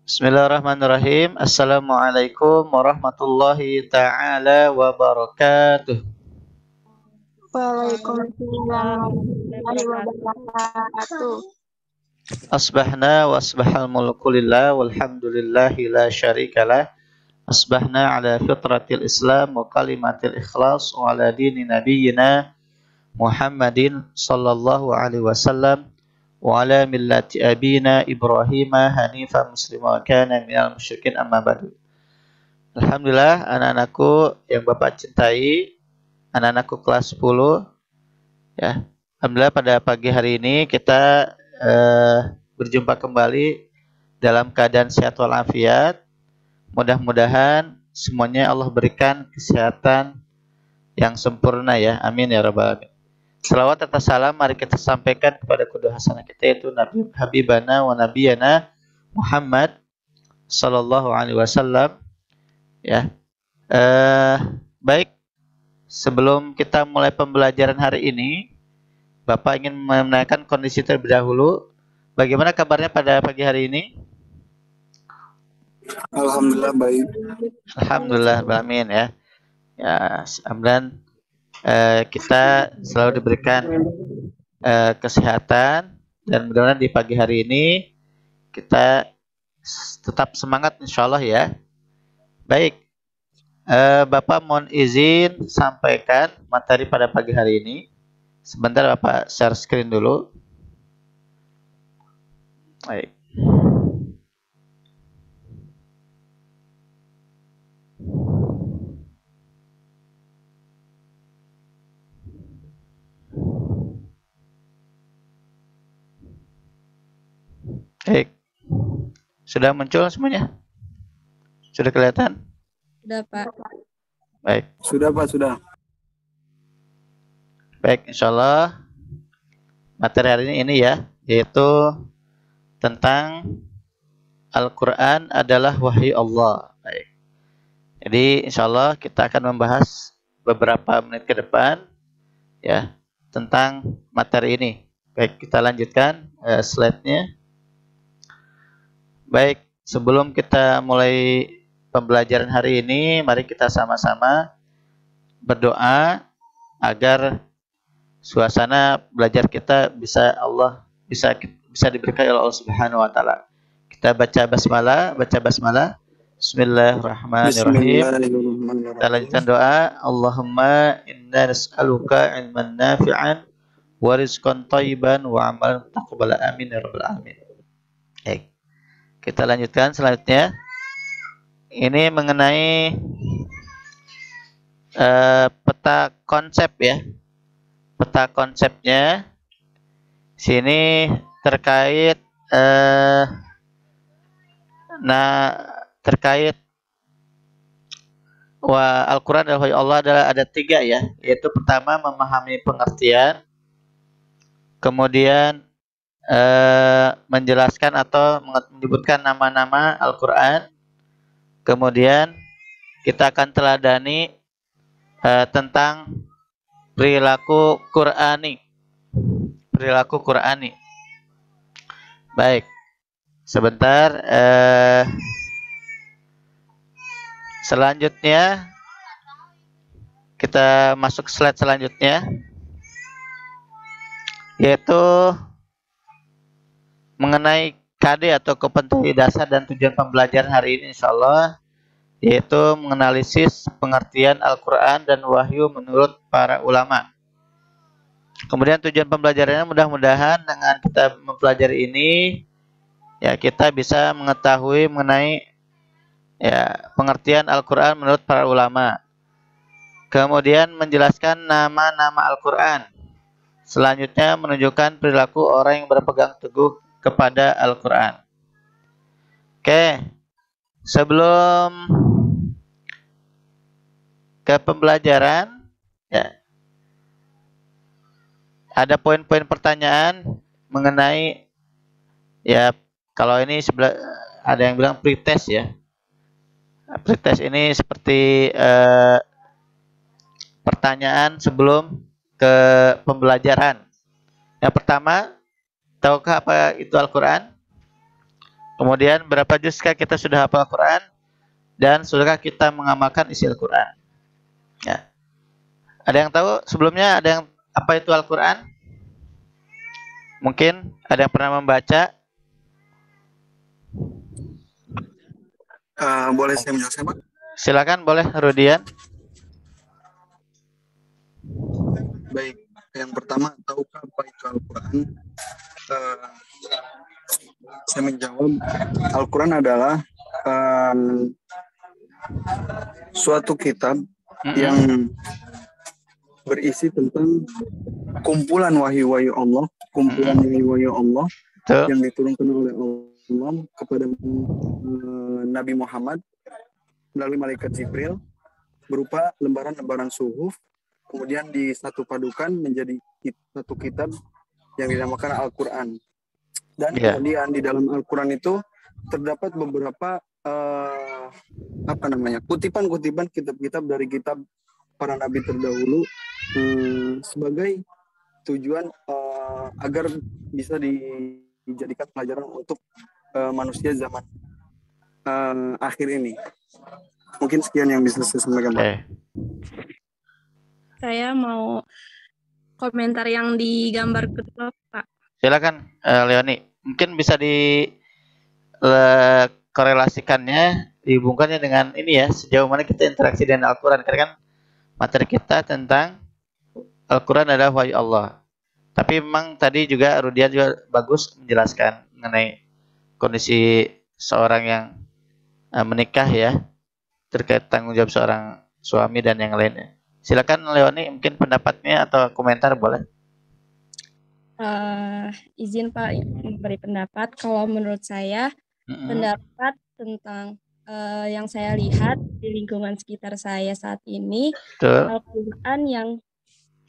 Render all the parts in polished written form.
Bismillahirrahmanirrahim. Assalamualaikum warahmatullahi ta'ala wabarakatuh. Waalaikumsalam warahmatullahi wabarakatuh. Asbahna wa asbahal mulku lillah walhamdulillahi la syarikalah. Asbahna ala fitratil islam wa kalimatil ikhlas wa ala dini nabiyyina Muhammadin sallallahu alaihi wasallam wa ala millati abina Ibrahim hanifan muslima wa kana minal musyrikin amma ba'du. Alhamdulillah anak-anakku yang Bapak cintai, anak-anakku kelas 10 ya. Alhamdulillah pada pagi hari ini kita berjumpa kembali dalam keadaan sehat walafiat. Mudah-mudahan semuanya Allah berikan kesehatan yang sempurna ya. Amin ya rabbal alamin. Salawat atas salam mari kita sampaikan kepada qudwah hasanah kita yaitu Nabi Habibana wa Nabiyana Muhammad sallallahu alaihi wasallam ya. Baik, sebelum kita mulai pembelajaran hari ini, Bapak ingin menanyakan kondisi terlebih dahulu. Bagaimana kabarnya pada pagi hari ini? Alhamdulillah baik. Alhamdulillah, amin ya. Ya, kemudian kita selalu diberikan kesehatan dan mudah-mudahan di pagi hari ini kita tetap semangat insya Allah ya. Baik, Bapak mohon izin sampaikan materi pada pagi hari ini. Sebentar Bapak share screen dulu. Baik. Baik. Sudah muncul semuanya? Sudah kelihatan? Sudah, Pak. Baik. Sudah Pak, sudah. Baik, insya Allah materi hari ini ya, yaitu tentang Al-Quran adalah wahyu Allah. Baik. Jadi insya Allah kita akan membahas beberapa menit ke depan ya tentang materi ini. Baik, kita lanjutkan slide-nya. Baik, sebelum kita mulai pembelajaran hari ini, mari kita sama-sama berdoa agar suasana belajar kita bisa diberkahi oleh Allah Subhanahu wa taala. Kita baca basmalah. Bismillahirrahmanirrahim. Kita lanjutkan doa. Allahumma inna nas'aluka ilman nafi'an wa rizqan thayyiban wa amalan taqabbala amin ya rabbal alamin. Baik. Kita lanjutkan selanjutnya. Ini mengenai peta konsep ya. Peta konsepnya sini terkait terkait Al-Quran dan wahyu Allah ada 3 ya, yaitu pertama memahami pengertian, kemudian menjelaskan atau menyebutkan nama-nama Al-Quran, kemudian kita akan teladani tentang perilaku Qur'ani. Baik, sebentar. Selanjutnya kita masuk slide selanjutnya, yaitu mengenai KD atau kompetensi dasar dan tujuan pembelajaran hari ini insyaallah, yaitu menganalisis pengertian Al-Quran dan wahyu menurut para ulama. Kemudian tujuan pembelajarannya mudah-mudahan dengan kita mempelajari ini ya kita bisa mengetahui mengenai ya pengertian Al-Quran menurut para ulama. Kemudian menjelaskan nama-nama Al-Quran. Selanjutnya menunjukkan perilaku orang yang berpegang teguh kepada Al-Quran. Oke, sebelum ke pembelajaran ya, ada poin-poin pertanyaan mengenai ya, kalau ini sebelah ada yang bilang pretest ya. Pretest ini seperti pertanyaan sebelum ke pembelajaran. Yang pertama, tahukah apa itu Al-Quran? Kemudian berapa juskah kita sudah hafal Al-Quran? Dan sudahkah kita mengamalkan isi Al-Quran? Ya. Ada yang tahu sebelumnya ada yang apa itu Al-Quran? Mungkin ada yang pernah membaca? Boleh saya menjelaskan, Pak? Silakan, boleh Rudian. Baik, yang pertama, tahukah apa itu Al-Quran? Saya menjawab, Al-Quran adalah suatu kitab yang berisi tentang kumpulan wahyu-wahyu Allah, Tuh. yang diturunkan oleh Allah kepada Nabi Muhammad melalui malaikat Jibril berupa lembaran-lembaran suhuf, kemudian disatu padukan menjadi satu kitab yang dinamakan Al-Quran. Dan kemudian di dalam Al-Quran itu terdapat beberapa kutipan-kutipan kitab-kitab dari kitab para nabi terdahulu sebagai tujuan agar bisa dijadikan pelajaran untuk manusia zaman akhir ini. Mungkin sekian yang bisa saya sampaikan, Pak. Saya mau komentar yang di gambar kedua, Pak. Silakan, Leoni. Mungkin bisa korelasikannya, dihubungkannya dengan ini ya, sejauh mana kita interaksi dengan Al-Quran. Karena kan materi kita tentang Al-Quran adalah wahyu Allah. Tapi memang tadi juga Rudian juga bagus menjelaskan mengenai kondisi seorang yang menikah ya, terkait tanggung jawab seorang suami dan yang lainnya. Silakan Leoni, mungkin pendapatnya atau komentar boleh. Izin Pak beri pendapat. Kalau menurut saya pendapat tentang yang saya lihat di lingkungan sekitar saya saat ini, Al-Quran yang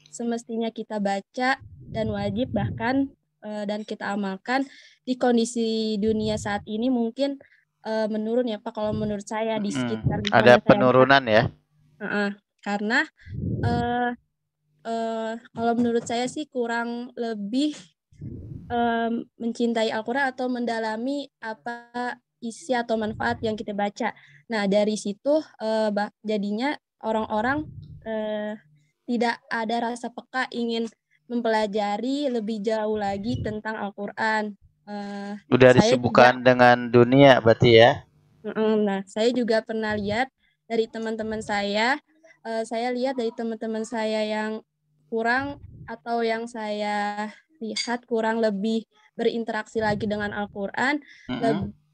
semestinya kita baca dan wajib bahkan dan kita amalkan di kondisi dunia saat ini mungkin menurun ya Pak. Kalau menurut saya di sekitar ada penurunan saya, ya. Karena kalau menurut saya sih kurang lebih mencintai Al-Quran atau mendalami apa isi atau manfaat yang kita baca. Nah dari situ jadinya orang-orang tidak ada rasa peka ingin mempelajari lebih jauh lagi tentang Al-Quran. Udah disibukkan dengan dunia berarti ya. Nah saya juga pernah lihat dari teman-teman saya lihat dari teman-teman saya yang kurang atau yang saya lihat kurang lebih berinteraksi lagi dengan Al-Quran,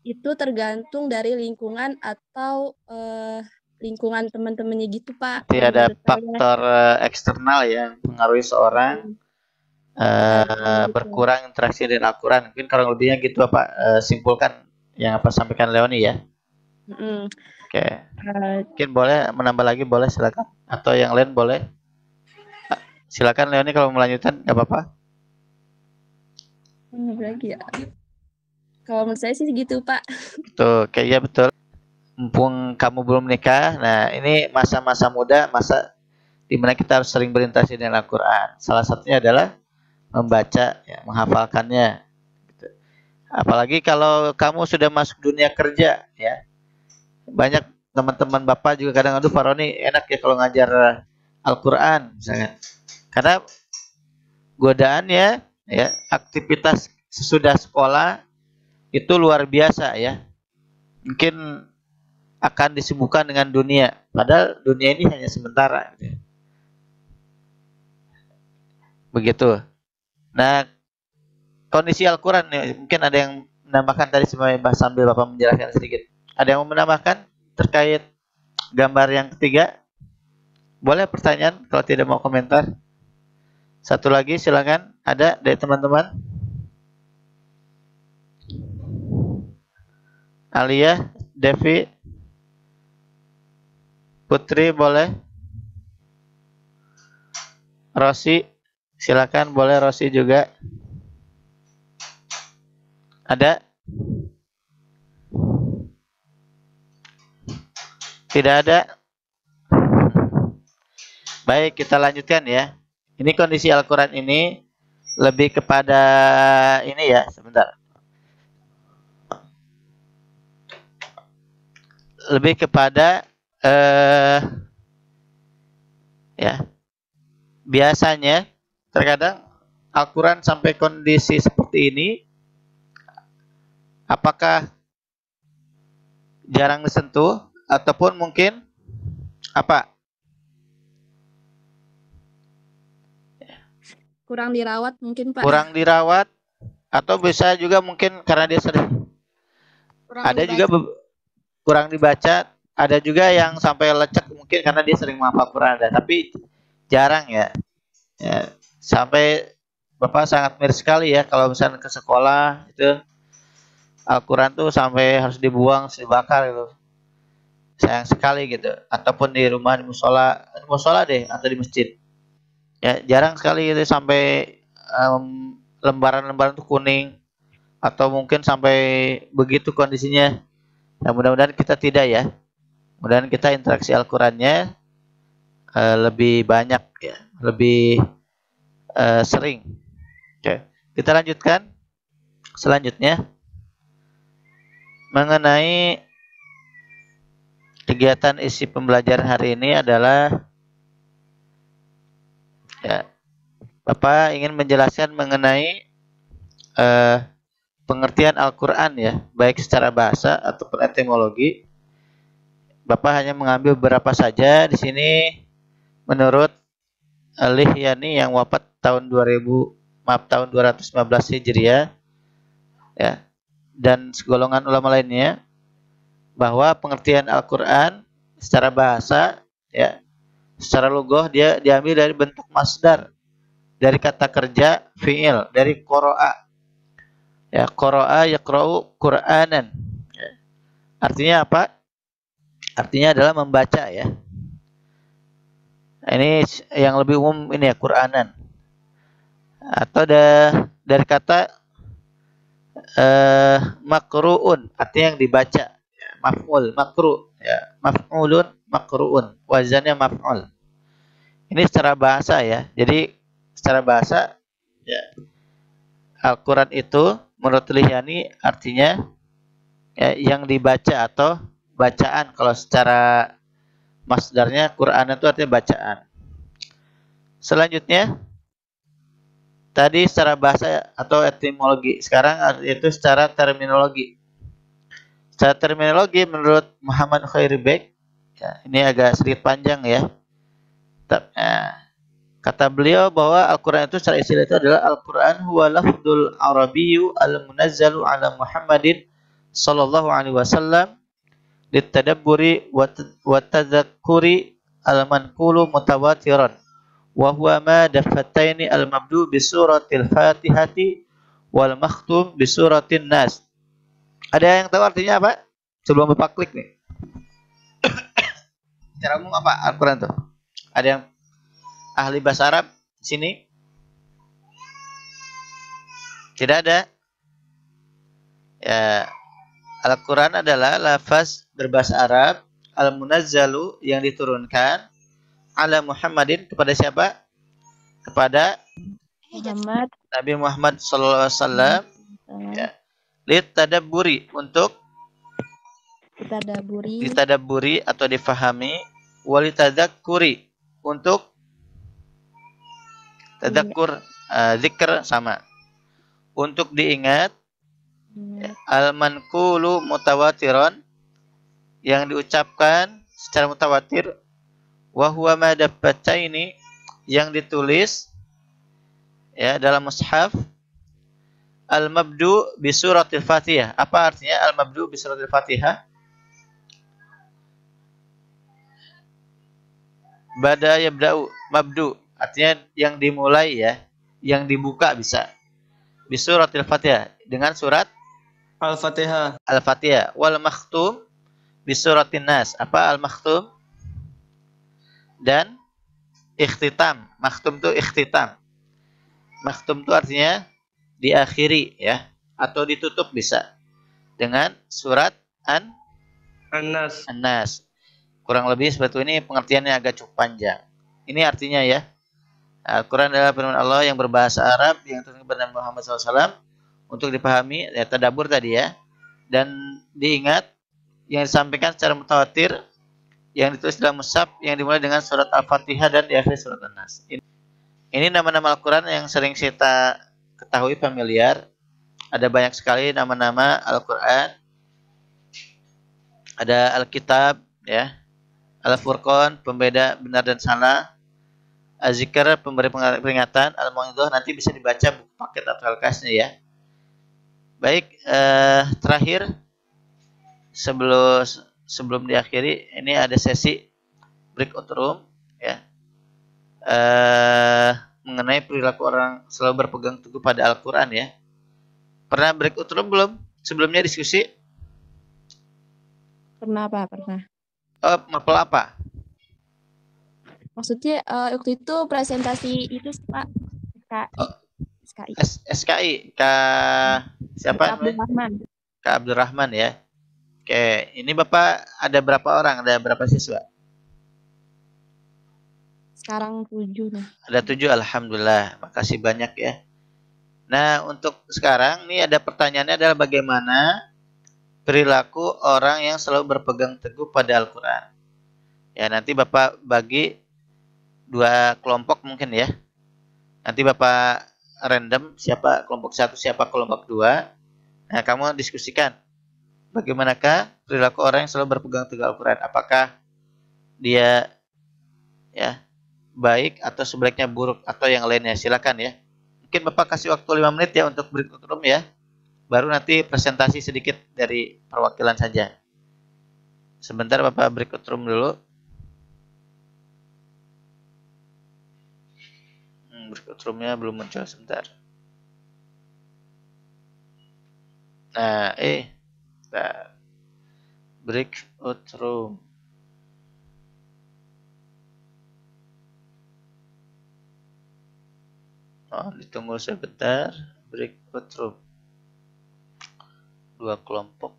itu tergantung dari lingkungan atau lingkungan teman-temannya gitu Pak. Jadi ada faktor eksternal yang mengaruhi seorang berkurang interaksi dengan Al-Quran. Mungkin kalau lebihnya gitu Pak simpulkan yang apa sampaikan Leoni ya. Oke. Mungkin boleh menambah lagi, boleh silakan. Atau yang lain boleh. Silakan Leoni kalau melanjutkan nggak apa-apa. Lagi ya. Kalau menurut saya sih gitu Pak. Tuh, kayaknya betul. Mumpung kamu belum menikah, nah ini masa-masa muda, masa dimana kita harus sering berinteraksi dengan Al-Quran. Salah satunya adalah membaca, ya, menghafalkannya. Gitu. Apalagi kalau kamu sudah masuk dunia kerja, ya. Banyak teman-teman Bapak juga kadang, aduh Pak Roni enak ya kalau ngajar Al-Quran misalnya. Karena godaannya ya, aktivitas sesudah sekolah itu luar biasa ya. Mungkin akan disibukkan dengan dunia, padahal dunia ini hanya sementara gitu. Begitu. Nah, kondisi Al-Quran ya, mungkin ada yang menambahkan tadi sambil Bapak menjelaskan sedikit. Ada yang mau menambahkan terkait gambar yang ketiga? Boleh pertanyaan kalau tidak mau komentar. Satu lagi silakan, ada dari teman-teman. Alia, Devi, Putri boleh. Rosi, silakan boleh Rosi juga. Ada? Tidak ada? Baik, kita lanjutkan ya. Ini kondisi Al-Quran ini lebih kepada ini ya, sebentar. lebih kepada ya, biasanya terkadang Al-Quran sampai kondisi seperti ini, apakah jarang disentuh ataupun mungkin apa? Kurang dirawat mungkin, Pak. Kurang dirawat, atau bisa juga mungkin karena dia sering. Ada juga kurang dibaca, ada juga yang sampai lecek mungkin karena dia sering menghafal Quran, tapi jarang ya. Ya, sampai Bapak sangat miris sekali ya kalau misalnya ke sekolah itu Al-Quran tuh sampai harus dibuang, dibakar gitu. Sayang sekali gitu. Ataupun di rumah, di musola deh, atau di masjid. Ya, jarang sekali gitu sampai lembaran-lembaran tuh kuning, atau mungkin sampai begitu kondisinya. Ya, mudah-mudahan kita tidak ya. Mudah-mudahan kita interaksi Al-Qurannya lebih banyak ya, lebih sering. Oke, kita lanjutkan. Selanjutnya mengenai kegiatan isi pembelajaran hari ini adalah ya, Bapak ingin menjelaskan mengenai pengertian Al-Quran ya, baik secara bahasa ataupun etimologi. Bapak hanya mengambil beberapa saja di sini menurut Lihyani yang wafat tahun 215 Hijriah ya, dan segolongan ulama lainnya, bahwa pengertian Al-Quran secara bahasa ya, secara lughah dia diambil dari bentuk masdar, dari kata kerja fi'il, dari qara'a ya, qara'a yaqra'u Qur'anan ya. Artinya apa? Artinya adalah membaca ya. Ini yang lebih umum ini ya, Qur'anan. Atau dari kata makru'un, artinya yang dibaca ya, maf'ul, makru ya, maf'ulun, makru'un, wazannya maf'ul. Ini secara bahasa ya. Jadi secara bahasa ya, Al-Quran itu menurut Lihyani artinya ya, yang dibaca atau bacaan. Kalau secara masdarnya Quran itu artinya bacaan. Selanjutnya tadi secara bahasa atau etimologi, sekarang itu secara terminologi. Secara terminologi menurut Muhammad Khairibek ya, ini agak sedikit panjang ya. Kata beliau bahwa Al-Quran itu secara istilah itu adalah Al-Quran huwa lafdul arabiyyu al-munazzalu ala Muhammadin sallallahu alaihi wasallam litadabburi wa tadzakkuri al-manqulu mutawatiran wa huwa ma dafataini al-mabdu bi suratil Fatihati wal makhtum bi suratin Nas. Ada yang tahu artinya apa? Sebelum Bapak klik nih. Secara umum apa Al-Quran itu? Ada yang ahli bahasa Arab di sini? Tidak ada. Ya, Al-Quran adalah lafaz berbahasa Arab al-munazzalu yang diturunkan ala Muhammadin kepada siapa? Kepada Muhammad. Nabi Muhammad sallallahu alaihi wasallam. Ya. Litadabburi, untuk ditadabburi atau difahami, walitadzakkuri, untuk tadakkur, zikr sama, untuk diingat, al-manqulu mutawatiran, yang diucapkan secara mutawatir, wa huwa ma dabbataini, yang ditulis ya dalam mushaf, al-mabdu bi suratil Fatihah. Apa artinya al-mabdu bi suratil Fatihah? Bada yabda'u, mabdu artinya yang dimulai ya, yang dibuka bisa. Bi suratil Fatihah, dengan surat Al-Fatihah. Al-Fatihah. Wal makhtum bi suratin Nas. Apa al-makhtum? Dan ikhtitam. Makhtum itu ikhtitam. Makhtum itu artinya diakhiri ya, atau ditutup bisa dengan surat An-Nas. Kurang lebih seperti ini, pengertiannya agak cukup panjang. Ini artinya ya, Al-Quran adalah firman Allah yang berbahasa Arab yang turun kepada Muhammad SAW untuk dipahami ya, tadabbur tadi ya, dan diingat yang disampaikan secara mutawatir, yang ditulis dalam mushaf, yang dimulai dengan surat Al-Fatihah dan diakhiri surat An-Nas. Ini nama-nama Al-Quran yang sering kita ketahui familiar. Ada banyak sekali nama-nama Al-Quran. Ada Al-Kitab, ya, Al-Furqan, pembeda benar dan salah, Az-Zikr, pemberi peringatan, Al-Mau'izah, nanti bisa dibaca buku paket atau LKS-nya ya. Baik, terakhir sebelum diakhiri, ini ada sesi breakout room ya, mengenai perilaku orang selalu berpegang teguh pada Al-Quran ya. Pernah breakout room belum? Sebelumnya diskusi? Pernah Pak, pernah. Oh, mapel apa? Maksudnya waktu itu presentasi itu Pak, SKI. SKI, siapa? Kak Abdurrahman. Kak Abdurrahman ya. Oke, ini Bapak ada berapa orang? Ada berapa siswa? Sekarang 7 nih. Ada 7, alhamdulillah. Makasih banyak ya. Nah, untuk sekarang nih ada pertanyaannya adalah bagaimana perilaku orang yang selalu berpegang teguh pada Al-Quran. Ya, nanti Bapak bagi 2 kelompok mungkin ya. Nanti Bapak random siapa kelompok 1, siapa kelompok 2. Nah, kamu diskusikan. Bagaimanakah perilaku orang yang selalu berpegang teguh Al-Quran? Apakah dia ya baik atau sebaliknya buruk atau yang lainnya? Silakan ya. Mungkin Bapak kasih waktu 5 menit ya untuk breakout room ya. Baru nanti presentasi sedikit dari perwakilan saja. Sebentar Bapak breakout room dulu. Breakout roomnya belum muncul, sebentar. Nah, breakout room. Oh, ditunggu sebentar. Breakout room. 2 kelompok.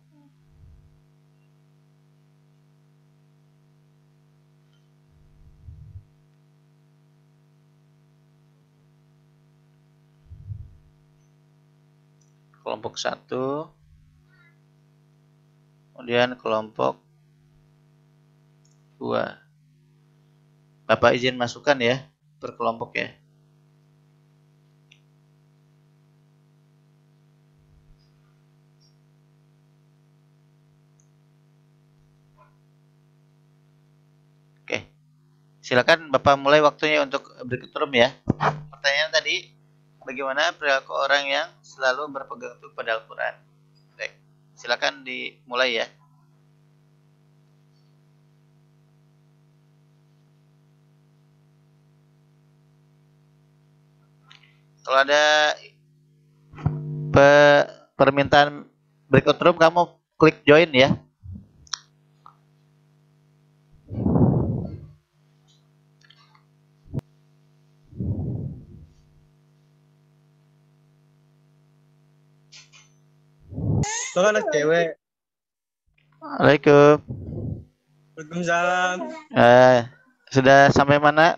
Kelompok 1. Kemudian kelompok 2. Bapak izin masukkan ya per kelompok ya. Oke. Silakan Bapak mulai waktunya untuk breakout room ya. Pertanyaan tadi, bagaimana perilaku orang yang selalu berpegang teguh pada Al-Quran? Baik, silakan dimulai ya. Kalau ada permintaan breakout room, kamu klik join ya. Lo kan anak cewek. Waalaikumsalam. Waalaikumsalam. Sudah sampai mana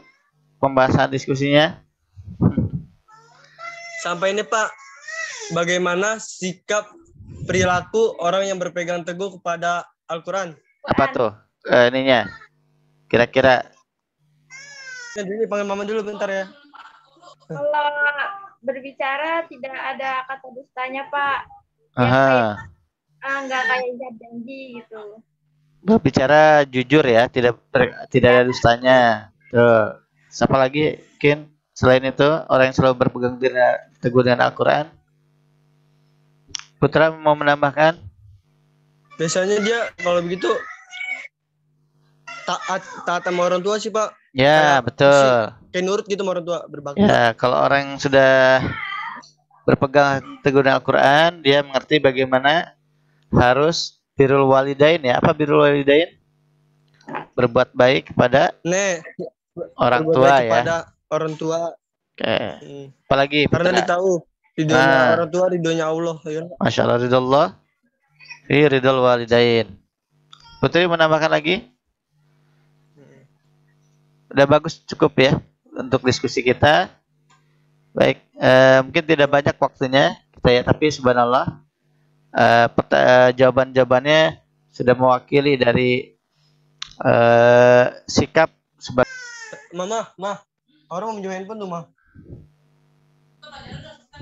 pembahasan diskusinya? Sampai ini Pak, bagaimana sikap perilaku orang yang berpegang teguh kepada Al-Quran? Apa tuh ininya? Kira-kira? Ini panggil mama dulu bentar ya. Kalau berbicara tidak ada kata dustanya Pak. Nggak kayak ijab janji gitu. Berbicara jujur ya, tidak ada dustanya. Tuh. Siapa lagi, Kin? Selain itu, orang yang selalu berpegang teguh dengan Al-Quran. Putra mau menambahkan? Biasanya dia kalau begitu taat sama orang tua sih Pak. Ya, betul. Kayak nurut gitu sama orang tua, berbakti. Ya, kalau orang yang sudah berpegang teguh dengan Al-Quran, dia mengerti bagaimana harus birrul walidain ya. Apa birrul walidain? Berbuat baik kepada orang tua ya. Kepada orang tua. Oke. Apalagi? Karena dia tahu ridhonya orang tua, ridhonya Allah. Ya. Masya Allah, ridho Allah. Ridhul walidain. Putri menambahkan lagi? Udah bagus, cukup ya untuk diskusi kita. Baik, mungkin tidak banyak waktunya kita ya, tapi subhanallah jawaban-jawabannya sudah mewakili dari sikap sebagai Mama, orang mau minjem handphone tuh,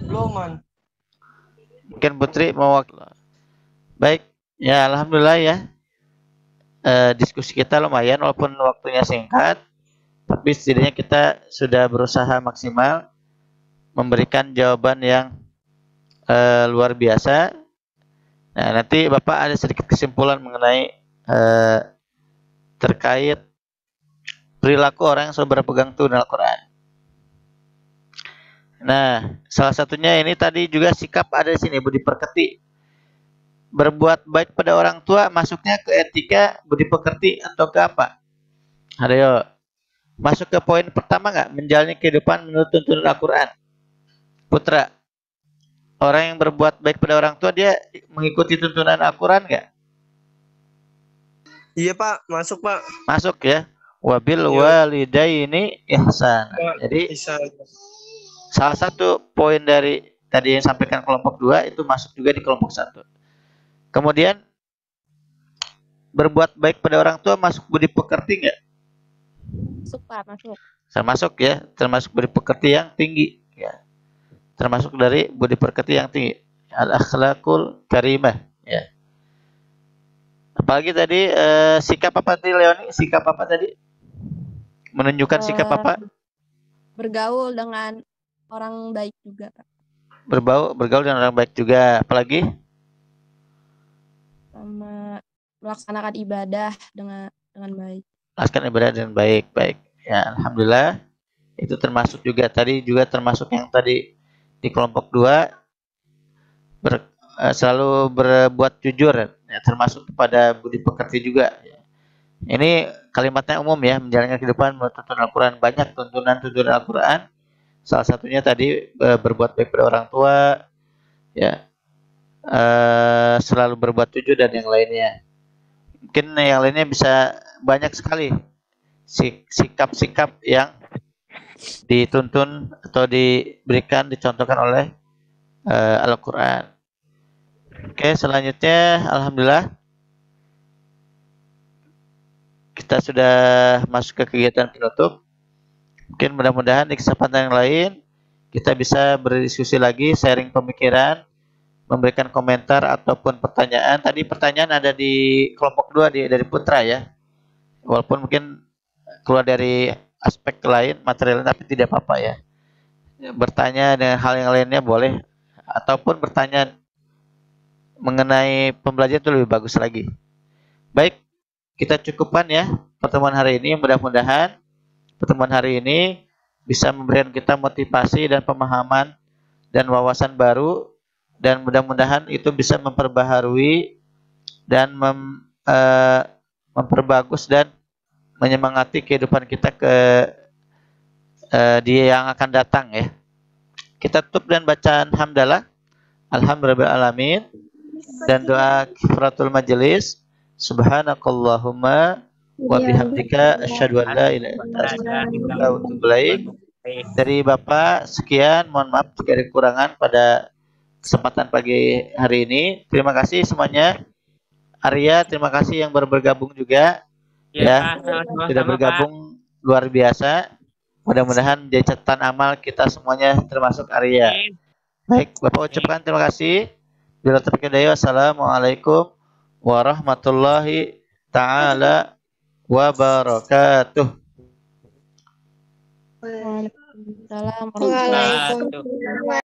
belum, Man. mungkin Putri mewakili. Baik, ya alhamdulillah ya. Diskusi kita lumayan walaupun waktunya singkat, tapi setidaknya kita sudah berusaha maksimal memberikan jawaban yang luar biasa. Nah, nanti Bapak ada sedikit kesimpulan mengenai terkait perilaku orang yang selalu berpegang teguh dengan Al-Quran. Nah, salah satunya ini tadi juga sikap ada di sini, budi pekerti. Berbuat baik pada orang tua masuknya ke etika, budi pekerti atau ke apa? Ayo, masuk ke poin pertama nggak? Menjalani kehidupan menurut tuntunan Al-Quran. Putra, orang yang berbuat baik pada orang tua dia mengikuti tuntunan Al-Quran nggak? Iya, Pak, masuk, Pak. Masuk ya. Wabil walidaini ihsan. Jadi salah satu poin dari tadi yang sampaikan kelompok 2 itu masuk juga di kelompok 1. Kemudian berbuat baik pada orang tua masuk budi pekerti nggak? Masuk, Pak, masuk. Termasuk ya, termasuk budi pekerti yang tinggi ya. Termasuk dari budi pekerti yang tinggi. Al-akhlaqul karimah ya. Apalagi tadi sikap apa tadi Leoni? Sikap apa tadi? Menunjukkan sikap apa? Bergaul dengan orang baik juga, Pak. Bergaul dengan orang baik juga. Apalagi? Sama melaksanakan ibadah dengan baik. Melaksanakan ibadah dengan baik. Ya, alhamdulillah. Itu termasuk juga tadi termasuk yang tadi di kelompok 2 selalu berbuat jujur ya, termasuk kepada budi pekerti juga ya. Ini kalimatnya umum ya, menjalankan kehidupan menurut tuntunan Al-Quran. Banyak tuntunan Al-Quran. Salah satunya tadi berbuat baik pada orang tua ya, selalu berbuat jujur dan yang lainnya. Mungkin yang lainnya bisa banyak sekali sikap-sikap yang dituntun atau dicontohkan oleh Al-Quran. Oke, selanjutnya alhamdulillah kita sudah masuk ke kegiatan penutup. Mungkin mudah-mudahan di kesempatan yang lain kita bisa berdiskusi lagi, sharing pemikiran, memberikan komentar ataupun pertanyaan. Tadi pertanyaan ada di kelompok 2 dari Putra ya. Walaupun mungkin keluar dari aspek lain, material, tapi tidak apa-apa ya. Bertanya dengan hal yang lainnya boleh, ataupun bertanya mengenai pembelajaran itu lebih bagus lagi. Baik, kita cukupkan ya pertemuan hari ini. Mudah-mudahan pertemuan hari ini bisa memberikan kita motivasi dan pemahaman dan wawasan baru, dan mudah-mudahan itu bisa memperbaharui dan memperbagus dan menyemangati kehidupan kita dia yang akan datang ya. Kita tutup dan bacaan hamdalah, alhamdulillahirabbil alamin, dan doa kifaratul majelis. Subhanakallahumma wa bihamdika asyhadu an la ilaha illa anta astaghfiruka wa atubu ilaik. Dari Bapak sekian, mohon maaf jika ada kekurangan pada kesempatan pagi hari ini. Terima kasih semuanya. Arya, terima kasih yang baru bergabung juga ya, sudah bergabung luar biasa. Mudah-mudahan jadi catatan amal kita semuanya termasuk Arya. Baik, Bapak ucapkan terima kasih. Bila taufiq hidayah, wassalamualaikum warahmatullahi taala wabarakatuh. Waalaikumsalam warahmatullahi wabarakatuh.